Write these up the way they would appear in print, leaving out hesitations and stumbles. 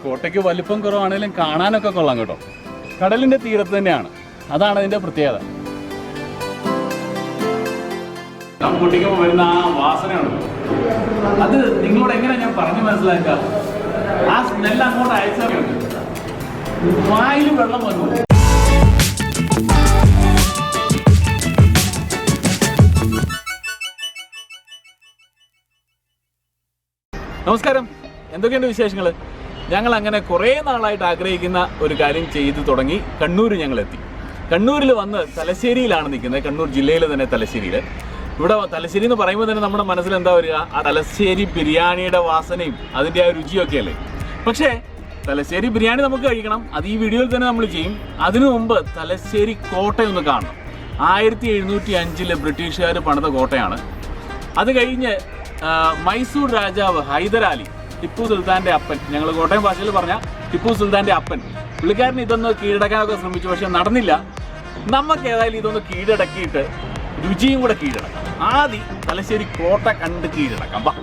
കോട്ടയ്ക്ക് വലിപ്പം കുറവാണെങ്കിലും കാണാനൊക്കെ കൊള്ളാം കേട്ടോ. കടലിൻ്റെ തീരത്ത് തന്നെയാണ്, അതാണ് അതിൻ്റെ പ്രത്യേകത. ദം പൊട്ടിക്കുമ്പോൾ വരുന്ന ആ വാസനയുണ്ടല്ലോ, അത് നിങ്ങളോട് എങ്ങനെ ഞാൻ പറഞ്ഞു മനസ്സിലാക്കാം? ആ സ്മെല്ല് അങ്ങോട്ട് അയച്ചാൽ വായിൽ വെള്ളം വന്നു. നമസ്കാരം, എന്തൊക്കെയുണ്ട് വിശേഷങ്ങൾ? ഞങ്ങൾ അങ്ങനെ കുറേ നാളായിട്ട് ആഗ്രഹിക്കുന്ന ഒരു കാര്യം ചെയ്തു തുടങ്ങി. കണ്ണൂർ ഞങ്ങളെത്തി. കണ്ണൂരിൽ വന്ന് തലശ്ശേരിയിലാണ് നിൽക്കുന്നത്, കണ്ണൂർ ജില്ലയിൽ തന്നെ തലശ്ശേരിയിൽ. ഇവിടെ തലശ്ശേരി എന്ന് പറയുമ്പോൾ തന്നെ നമ്മുടെ മനസ്സിൽ എന്താ വരിക? ആ തലശ്ശേരി ബിരിയാണിയുടെ വാസനയും അതിൻ്റെ ആ രുചിയൊക്കെ അല്ലേ. പക്ഷേ തലശ്ശേരി ബിരിയാണി നമുക്ക് കഴിക്കണം, അത് ഈ വീഡിയോയിൽ തന്നെ നമ്മൾ ചെയ്യും. അതിനു മുമ്പ് തലശ്ശേരി കോട്ടയൊന്ന് കാണണം. 1705 ബ്രിട്ടീഷുകാർ പണിത കോട്ടയാണ്. അത് കഴിഞ്ഞ് മൈസൂർ രാജാവ് ഹൈദരാലി, ടിപ്പു സുൽത്താൻ്റെ അപ്പൻ, ഞങ്ങൾ കോട്ടയം ഭാഷയിൽ പറഞ്ഞാൽ ടിപ്പു സുൽത്താൻ്റെ അപ്പൻ, പുള്ളിക്കാരൻ ഇതൊന്ന് കീഴടക്കാനൊക്കെ ശ്രമിച്ചു, പക്ഷെ നടന്നില്ല. നമുക്ക് ഏതായാലും ഇതൊന്ന് കീഴടക്കിയിട്ട് രുചിയും കൂടെ കീഴടക്കാം. ആദ്യം തലശ്ശേരി കോട്ട കണ്ട് കീഴടക്കാം. വാ.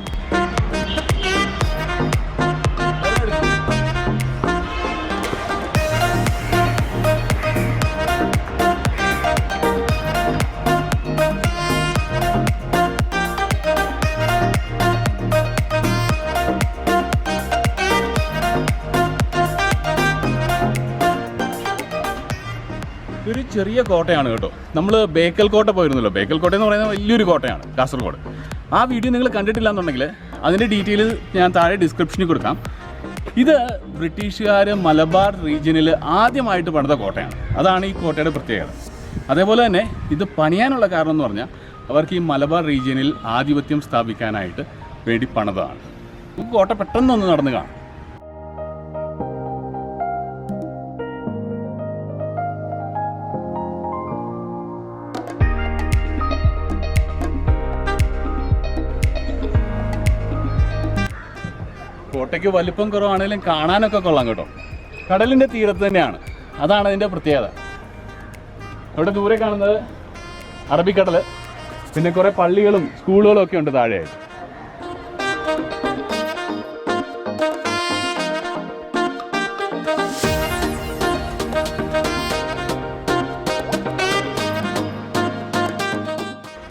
ഒരു ചെറിയ കോട്ടയാണ് കേട്ടോ. നമ്മൾ ബേക്കൽ കോട്ട പോയിരുന്നല്ലോ. ബേക്കൽ കോട്ട എന്ന് പറയുന്നത് വലിയൊരു കോട്ടയാണ് കാസർഗോഡ്. ആ വീഡിയോ നിങ്ങൾ കണ്ടിട്ടില്ല എന്നുണ്ടെങ്കിൽ അതിൻ്റെ ഡീറ്റെയിൽ ഞാൻ താഴെ ഡിസ്ക്രിപ്ഷനിൽ കൊടുക്കാം. ഇത് ബ്രിട്ടീഷുകാർ മലബാർ റീജിയനിൽ ആദ്യമായിട്ട് പണിത കോട്ടയാണ്. അതാണ് ഈ കോട്ടയുടെ പ്രത്യേകത. അതേപോലെ തന്നെ ഇത് പണിയാനുള്ള കാരണം എന്ന് പറഞ്ഞാൽ അവർക്ക് ഈ മലബാർ റീജിയനിൽ ആധിപത്യം സ്ഥാപിക്കാനായിട്ട് വേണ്ടി പണിതാണ്. കോട്ട പെട്ടെന്നൊന്ന് നടന്ന് കാണാം. കോട്ടയ്ക്ക് വലിപ്പം കുറവാണെങ്കിലും കാണാനൊക്കെ കൊള്ളാം കേട്ടോ. കടലിൻ്റെ തീരത്ത് തന്നെയാണ്, അതാണ് അതിൻ്റെ പ്രത്യേകത. ഇവിടെ ദൂരെ കാണുന്നത് അറബിക്കടൽ, പിന്നെ കുറേ പള്ളികളും സ്കൂളുകളും ഒക്കെ ഉണ്ട് താഴെയായിട്ട്.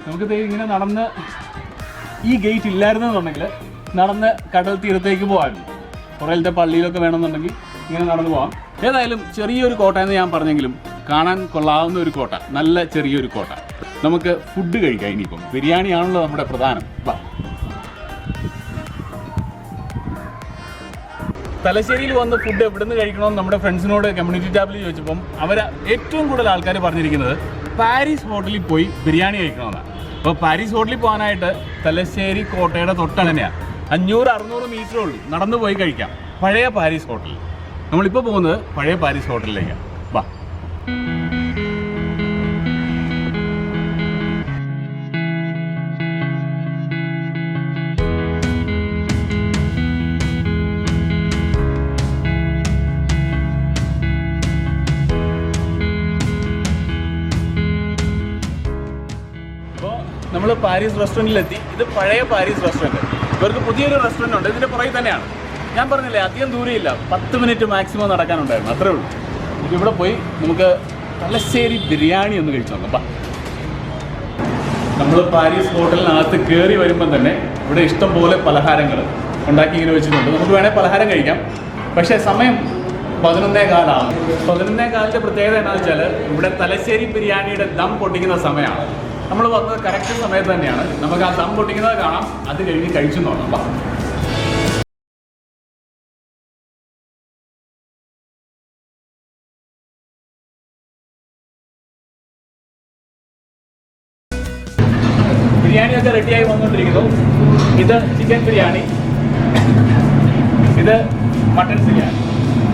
നമുക്കിത് ഇങ്ങനെ നടന്ന്, ഈ ഗേറ്റ് ഇല്ലായിരുന്നെന്നുണ്ടെങ്കിൽ നടന്ന് കടൽ തീരത്തേക്ക് പോകാമായിരുന്നു. കുറേലത്തെ പള്ളിയിലൊക്കെ വേണമെന്നുണ്ടെങ്കിൽ ഇങ്ങനെ നടന്നു പോകാം. ഏതായാലും ചെറിയൊരു കോട്ട എന്ന് ഞാൻ പറഞ്ഞെങ്കിലും കാണാൻ കൊള്ളാവുന്ന ഒരു കോട്ട, നല്ല ചെറിയൊരു കോട്ട. നമുക്ക് ഫുഡ് കഴിക്കാം. ഇനിയിപ്പം ബിരിയാണിയാണല്ലോ നമ്മുടെ പ്രധാനം. തലശ്ശേരിയിൽ വന്ന് ഫുഡ് എവിടെ നിന്ന് കഴിക്കണമെന്ന് നമ്മുടെ ഫ്രണ്ട്സിനോട് കമ്മ്യൂണിറ്റി ടാബിൽ ചോദിച്ചപ്പം അവർ ഏറ്റവും കൂടുതൽ ആൾക്കാർ പറഞ്ഞിരിക്കുന്നത് പാരീസ് ഹോട്ടലിൽ പോയി ബിരിയാണി കഴിക്കണമെന്നാണ്. അപ്പോൾ പാരീസ് ഹോട്ടലിൽ പോകാനായിട്ട് തലശ്ശേരി കോട്ടയുടെ തൊട്ടങ്ങനെയാണ്, 500-600 മീറ്ററേ ഉള്ളൂ, നടന്നു പോയി കഴിക്കാം. പഴയ പാരീസ് ഹോട്ടൽ. നമ്മളിപ്പോൾ പോകുന്നത് പഴയ പാരീസ് ഹോട്ടലിലേക്കാണ്. വാ. നമ്മൾ പാരീസ് റെസ്റ്റോറൻറ്റിലെത്തി. ഇത് പഴയ പാരീസ് റെസ്റ്റോറൻറ്റ്. ഇവർക്ക് പുതിയൊരു റെസ്റ്റോറൻറ്റ് ഉണ്ട്, ഇതിൻ്റെ പുറകിൽ തന്നെയാണ്. ഞാൻ പറഞ്ഞില്ലേ, അധികം ദൂരമില്ല, 10 മിനിറ്റ് മാക്സിമം നടക്കാനുണ്ടായിരുന്നു, അത്രേ ഉള്ളൂ. ഇവിടെ പോയി നമുക്ക് തലശ്ശേരി ബിരിയാണി ഒന്ന് കഴിച്ചു നോക്കാം. നമ്മൾ പാരീസ് ഹോട്ടലിനകത്ത് കയറി വരുമ്പം തന്നെ ഇവിടെ ഇഷ്ടം പോലെ പലഹാരങ്ങൾ ഉണ്ടാക്കി ഇങ്ങനെ വെച്ചിട്ടുണ്ട്. നമുക്ക് വേണേൽ പലഹാരം കഴിക്കാം, പക്ഷേ സമയം 11:15 11:15 പ്രത്യേകത എന്താണെന്ന് വെച്ചാൽ ഇവിടെ തലശ്ശേരി ബിരിയാണിയുടെ ദം പൊട്ടിക്കുന്ന സമയമാണ്. നമ്മൾ വന്നത് കറക്റ്റ് സമയത്ത് തന്നെയാണ്. നമുക്ക് ആ ദം പൊട്ടിക്കുന്നത് കാണാം, അത് കഴിഞ്ഞ് കഴിച്ചു നോക്കാം. ബിരിയാണിയൊക്കെ റെഡിയായി വന്നുകൊണ്ടിരിക്കുന്നു. ഇത് ചിക്കൻ ബിരിയാണി, ഇത് മട്ടൺ ബിരിയാണി.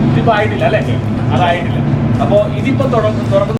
ഇതിപ്പോൾ ആയിട്ടില്ല അല്ലേ? അതായിട്ടില്ല. അപ്പോൾ ഇതിപ്പോൾ തുറക്കുന്നു.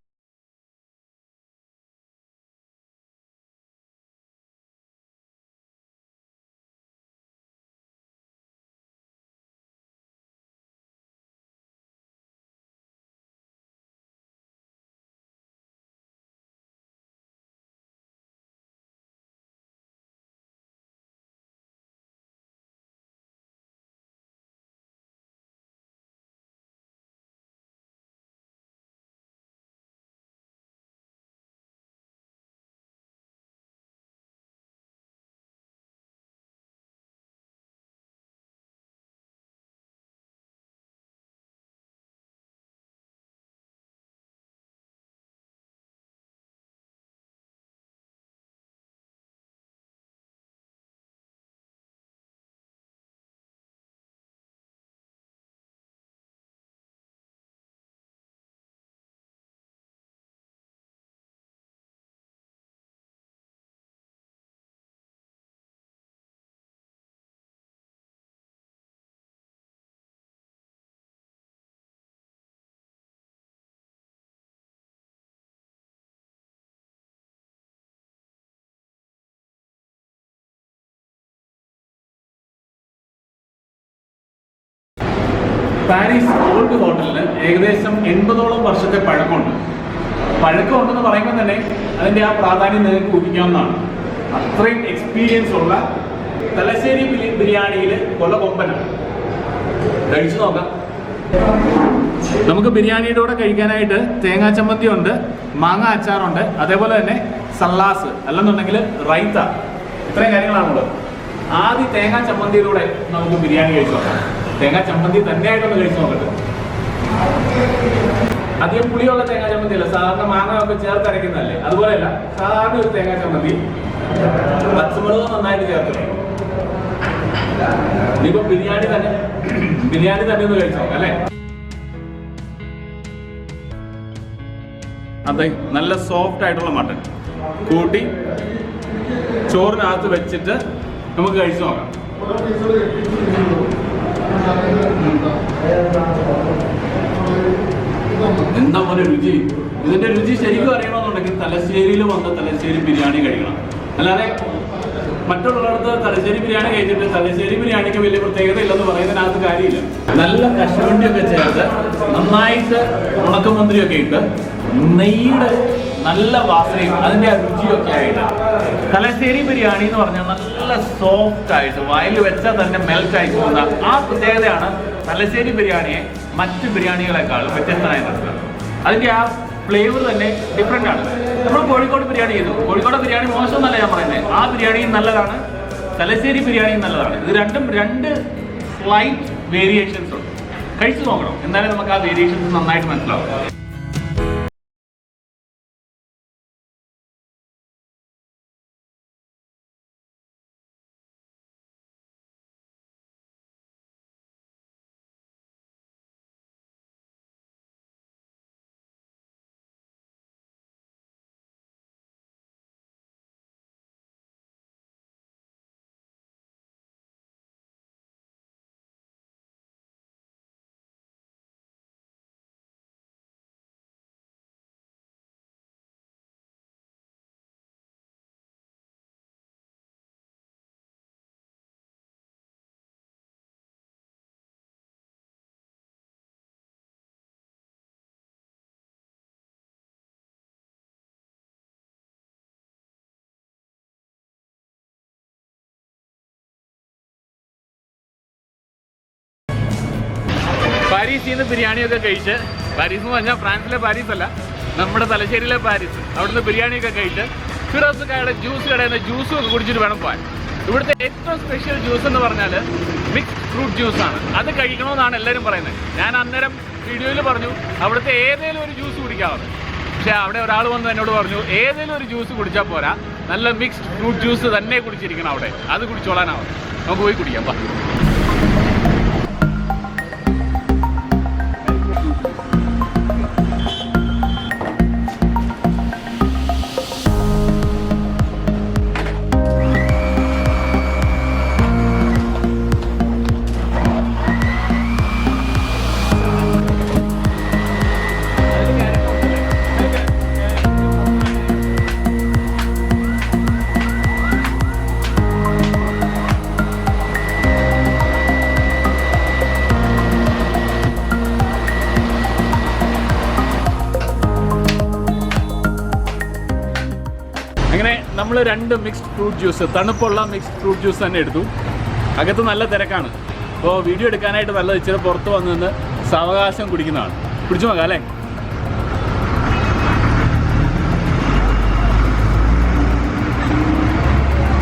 പാരീസ് ഓൾഡ് ഹോട്ടലിന് ഏകദേശം 80ഓളം വർഷത്തെ പഴക്കമുണ്ട്. പഴക്കമുണ്ടെന്ന് പറയുമ്പോൾ തന്നെ അതിൻ്റെ ആ പ്രാധാന്യം നിങ്ങൾക്ക് ഊഹിക്കാവുന്നതാണ്. അത്രയും എക്സ്പീരിയൻസ് ഉള്ള തലശ്ശേരി ബിരിയാണിയിൽ കൊലകൊമ്പനാണ്. കഴിച്ചു നോക്കാം. നമുക്ക് ബിരിയാണിയുടെ കൂടെ കഴിക്കാനായിട്ട് തേങ്ങാ ചമ്മന്തി ഉണ്ട്, മാങ്ങ അച്ചാറുണ്ട്, അതേപോലെ തന്നെ സല്ലാസ് അല്ലെന്നുണ്ടെങ്കിൽ റൈത്ത, ഇത്രയും കാര്യങ്ങളാണുള്ളത്. ആദ്യം തേങ്ങാ ചമ്മന്തിയിലൂടെ നമുക്ക് ബിരിയാണി കഴിച്ചു നോക്കാം. തേങ്ങാ ചമ്മന്തി തന്നെയായിട്ടൊന്ന് കഴിച്ചു നോക്കട്ടെ. അധികം പുളിയുള്ള തേങ്ങാ ചമ്മന്തി അല്ല, സാധാരണ മാങ്ങ ഒക്കെ ചേർത്ത് അരയ്ക്കുന്നതല്ലേ, അതുപോലെയല്ല. സാധാരണ ഒരു തേങ്ങാ ചമ്മന്തി പച്ചമുളക് നന്നായിട്ട് ചേർത്ത് ഇനിയിപ്പോ ബിരിയാണി തന്നെ ഒന്ന് കഴിച്ചു നോക്കാം അല്ലേ. അതെ, നല്ല സോഫ്റ്റ് ആയിട്ടുള്ള മട്ടൺ കൂട്ടി ചോറിനകത്ത് വെച്ചിട്ട് നമുക്ക് കഴിച്ചു നോക്കാം. എന്താ പോലെ രുചി! ഇതിന്റെ രുചി ശരിക്കും അറിയണമെന്നുണ്ടെങ്കിൽ തലശ്ശേരിയിൽ വന്ന് തലശ്ശേരി ബിരിയാണി കഴിക്കണം. അല്ലാതെ മറ്റുള്ളവർക്ക് തലശ്ശേരി ബിരിയാണി കഴിച്ചിട്ട് തലശ്ശേരി ബിരിയാണിക്ക് വലിയ പ്രത്യേകത ഇല്ലെന്ന് പറയുന്നതിനകത്ത് കാര്യമില്ല. നല്ല കശുവണ്ടിയൊക്കെ ചേർത്ത് നന്നായിട്ട് ഉണക്കമന്ത്രിയൊക്കെ ഇട്ട് നെയ്യുടെ നല്ല വാസനയും അതിൻ്റെ രുചിയൊക്കെ ആയിട്ട് തലശ്ശേരി ബിരിയാണി എന്ന് പറഞ്ഞാൽ നല്ല സോഫ്റ്റ് ആയിട്ട് വായിൽ വെച്ചാൽ തന്നെ മെൽറ്റ് ആയി പോകുന്ന ആ പ്രത്യേകതയാണ് തലശ്ശേരി ബിരിയാണിയെ മറ്റ് ബിരിയാണികളെക്കാളും വ്യത്യസ്തമായി നിർത്തുന്നത്. അതിൻ്റെ ആ ഫ്ലേവർ തന്നെ ഡിഫറെൻ്റ് ആണ്. നമ്മൾ കോഴിക്കോട് ബിരിയാണി ചെയ്തു. കോഴിക്കോട് ബിരിയാണി മോശമെന്നല്ല ഞാൻ പറയുന്നത്, ആ ബിരിയാണിയും നല്ലതാണ്, തലശ്ശേരി ബിരിയാണിയും നല്ലതാണ്. ഇത് രണ്ടും രണ്ട് സ്ലൈറ്റ് വേരിയേഷൻസ് ഉണ്ട്. കഴിച്ചു നോക്കണം, എന്നാലും നമുക്ക് ആ വേരിയേഷൻസ് നന്നായിട്ട് മനസ്സിലാവും. പാരീസിൽ നിന്ന് ബിരിയാണിയൊക്കെ കഴിച്ച്, പാരീസ് എന്ന് പറഞ്ഞാൽ ഫ്രാൻസിലെ പാരീസ് അല്ല, നമ്മുടെ തലശ്ശേരിയിലെ പാരീസ്, അവിടുന്ന് ബിരിയാണിയൊക്കെ കഴിച്ച് ഫിറോസ് കടയുടെ ജ്യൂസ് കടയിൽ നിന്ന് ജ്യൂസും ഒക്കെ കുടിച്ചിട്ട് വേണം പോകാൻ. ഇവിടുത്തെ ഏറ്റവും സ്പെഷ്യൽ ജ്യൂസ് എന്ന് പറഞ്ഞാൽ മിക്സ്ഡ് ഫ്രൂട്ട് ജ്യൂസാണ്. അത് കഴിക്കണമെന്നാണ് എല്ലാവരും പറയുന്നത്. ഞാൻ അന്നേരം വീഡിയോയിൽ പറഞ്ഞു അവിടുത്തെ ഏതെങ്കിലും ഒരു ജ്യൂസ് കുടിക്കാമെന്ന്. പക്ഷേ അവിടെ ഒരാൾ വന്ന് എന്നോട് പറഞ്ഞു ഏതെങ്കിലും ഒരു ജ്യൂസ് കുടിച്ചാൽ പോരാ, നല്ല മിക്സ്ഡ് ഫ്രൂട്ട് ജ്യൂസ് തന്നെ കുടിച്ചിരിക്കണം അവിടെ, അത് കുടിച്ചോളാനാവും. നമുക്ക് പോയി കുടിക്കാം. അങ്ങനെ നമ്മൾ 2 മിക്സ്ഡ് ഫ്രൂട്ട് ജ്യൂസ്, തണുപ്പുള്ള മിക്സ്ഡ് ഫ്രൂട്ട് ജ്യൂസ് തന്നെ എടുത്തു. അകത്ത് നല്ല തിരക്കാണ്. അപ്പോൾ വീഡിയോ എടുക്കാനായിട്ട് നല്ലത് ഇച്ചിരി പുറത്ത് വന്ന് നിന്ന് സാവകാശം കുടിക്കുന്നതാണ്. കുടിച്ചു നോക്കാം അല്ലേ.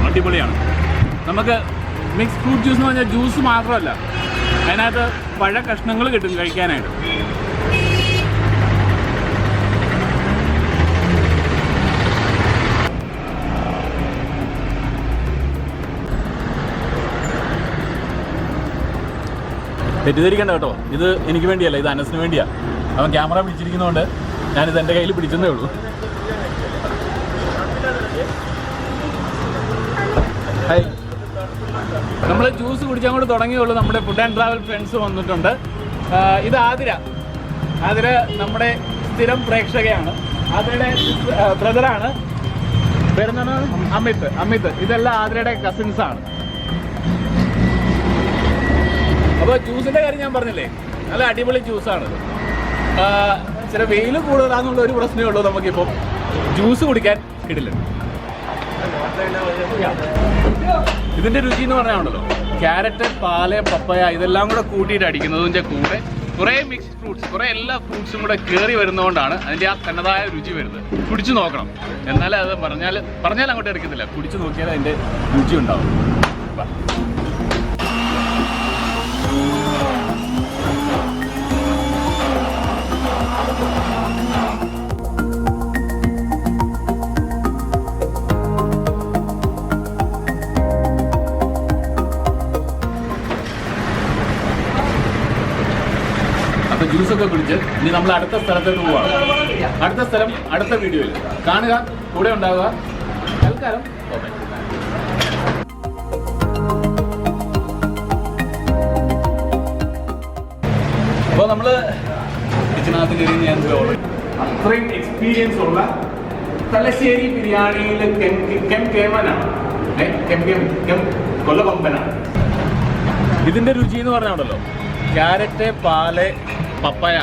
അടിപൊളിയാണ്. നമുക്ക് മിക്സ്ഡ് ഫ്രൂട്ട് ജ്യൂസ് എന്ന് പറഞ്ഞാൽ ജ്യൂസ് മാത്രമല്ല, അതിനകത്ത് പഴ കഷ്ണങ്ങൾ കിട്ടും കഴിക്കാനായിട്ട്. തെറ്റിദ്ധരിക്കണ്ട കേട്ടോ, ഇത് എനിക്ക് വേണ്ടിയല്ല, ഇത് അനസിന് വേണ്ടിയാണ്. അവൻ ക്യാമറ പിടിച്ചിരിക്കുന്നതുകൊണ്ട് ഞാനിത് എൻ്റെ കയ്യിൽ പിടിച്ചെന്നേ ഉള്ളൂ. ഹായ്, നമ്മൾ ജ്യൂസ് കുടിച്ചാൽ കൂടെ തുടങ്ങിയുള്ളൂ. നമ്മുടെ ഫുഡ് ആൻഡ് ട്രാവൽ ഫ്രണ്ട്സ് വന്നിട്ടുണ്ട്. ഇത് ആതിര നമ്മുടെ സ്ഥിരം പ്രേക്ഷകയാണ്. ആതിരയുടെ ബ്രദറാണ്. പേരെന്താണ്? അമിത്. ഇതെല്ലാം ആതിരയുടെ കസിൻസാണ്. അപ്പോൾ ജ്യൂസിൻ്റെ കാര്യം ഞാൻ പറഞ്ഞില്ലേ, നല്ല അടിപൊളി ജ്യൂസാണ്. ചില വെയിൽ കൂടുതലാണെന്നുള്ള ഒരു പ്രശ്നമേ ഉള്ളൂ. നമുക്കിപ്പോൾ ജ്യൂസ് കുടിക്കാൻ കിടില്ല. ഇതിൻ്റെ രുചി എന്ന് പറഞ്ഞാണല്ലോ, ക്യാരറ്റ്, പാല്, പപ്പയ ഇതെല്ലാം കൂടെ കൂട്ടിയിട്ട് അടിക്കുന്നതിൻ്റെ കൂടെ കുറേ മിക്സ്ഡ് ഫ്രൂട്ട്സ്, കുറേ എല്ലാ ഫ്രൂട്ട്സും കൂടെ കയറി വരുന്നതുകൊണ്ടാണ് അതിൻ്റെ ആ തനതായ രുചി വരുന്നത്. കുടിച്ചു നോക്കണം, എന്നാലേ അത് പറഞ്ഞാൽ അങ്ങോട്ട് എടുക്കത്തില്ല. കുടിച്ചു നോക്കിയാൽ അതിൻ്റെ രുചി ഉണ്ടാവും. അപ്പോൾ ജ്യൂസൊക്കെ കുടിച്ച് ഇനി നമ്മൾ അടുത്ത സ്ഥലത്തോട്ട് പോവാണ്. അടുത്ത സ്ഥലം അടുത്ത വീഡിയോയിൽ കാണുക, കൂടെ ഉണ്ടാവുക. തൽക്കാലം ഓക്കെ. അപ്പോൾ നമ്മൾ കിച്ചനകത്ത് കയറി ഞാൻ അത്രയും എക്സ്പീരിയൻസ് ഉള്ള തലശ്ശേരി ബിരിയാണിയിൽ കേമനാണ്, കൊല്ലകൊമ്പനാണ്. ഇതിൻ്റെ രുചി എന്ന് പറഞ്ഞാണല്ലോ, ക്യാരറ്റ്, പാല്, പപ്പയ,